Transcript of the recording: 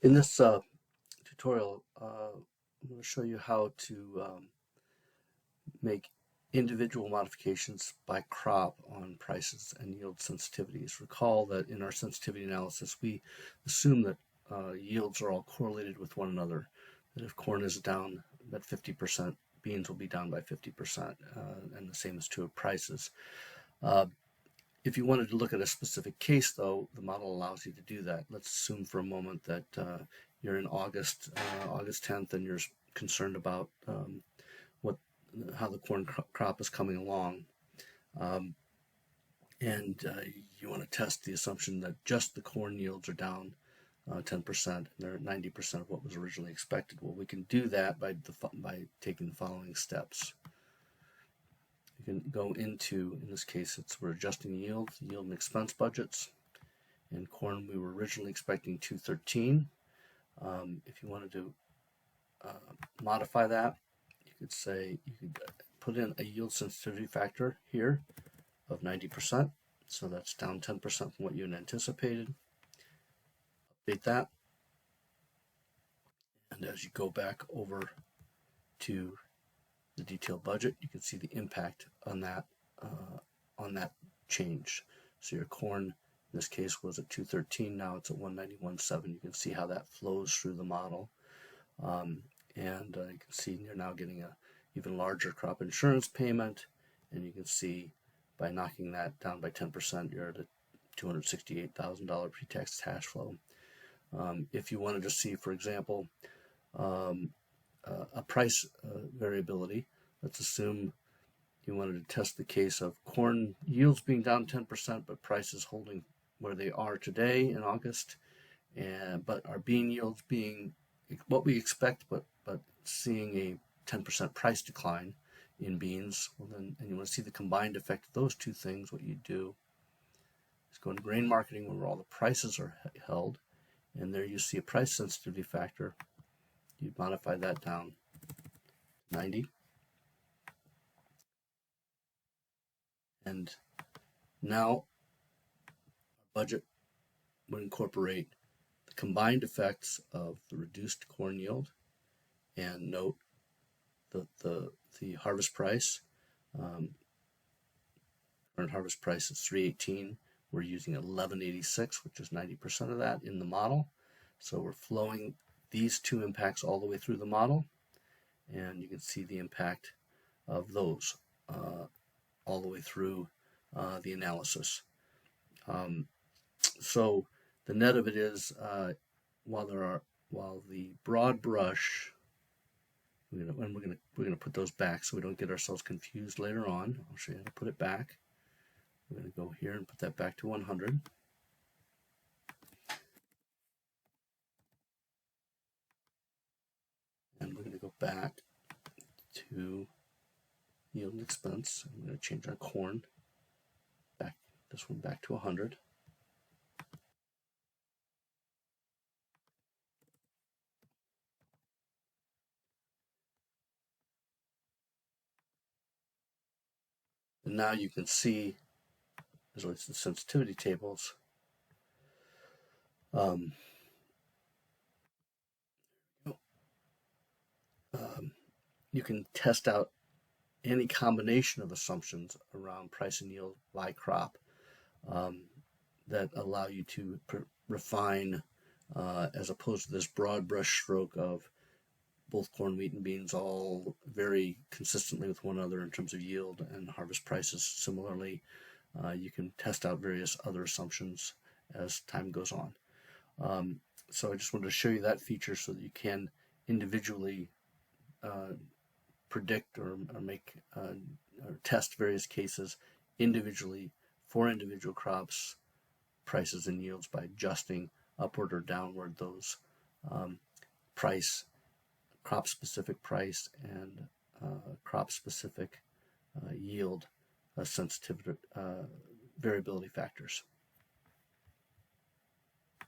In this tutorial, I'm going to show you how to make individual modifications by crop on prices and yield sensitivities. Recall that in our sensitivity analysis, we assume that yields are all correlated with one another. That if corn is down at 50%, beans will be down by 50%, and the same is true of prices. If you wanted to look at a specific case, though, the model allows you to do that. Let's assume for a moment that you're in August 10th, and you're concerned about how the corn crop is coming along, and you want to test the assumption that just the corn yields are down 10%, and they're at 90% of what was originally expected. Well, we can do that by taking the following steps. You can go into, in this case, we're adjusting yield and expense budgets. In corn, we were originally expecting 213. If you wanted to modify that, you could put in a yield sensitivity factor here of 90%. So that's down 10% from what you had anticipated. Update that. And as you go back over to the detailed budget, you can see the impact on that change. So your corn in this case was at 213, now it's at 191.7. You can see how that flows through the model, and you can see you're now getting a even larger crop insurance payment, and you can see by knocking that down by 10%, you're at a $268,000 pre-tax cash flow. If you wanted to see, for example, a price variability, let's assume you wanted to test the case of corn yields being down 10%, but prices holding where they are today in August, but our bean yields being what we expect, but seeing a 10% price decline in beans. Well, then, and you want to see the combined effect of those two things. What you do is go into grain marketing where all the prices are held, and there you see a price sensitivity factor. You modify that down 90, and now our budget would incorporate the combined effects of the reduced corn yield, and note the harvest price. Current harvest price is 318. We're using 1186, which is 90% of that in the model. So we're flowing these two impacts all the way through the model, and you can see the impact of those all the way through the analysis. So the net of it is, while the broad brush, we're gonna put those back so we don't get ourselves confused later on. I'll show you how to put it back. We're going to go here and put that back to 100. And we're going to go back to yield and expense. I'm going to change our corn back, this one back to 100. And now you can see, as relates to the sensitivity tables, you can test out any combination of assumptions around price and yield by crop that allow you to refine, as opposed to this broad brush stroke of both corn, wheat, and beans all very consistently with one another in terms of yield and harvest prices. Similarly, you can test out various other assumptions as time goes on. So I just wanted to show you that feature so that you can individually predict or make or test various cases individually for individual crops, prices, and yields by adjusting upward or downward those crop-specific price and crop-specific yield sensitivity variability factors.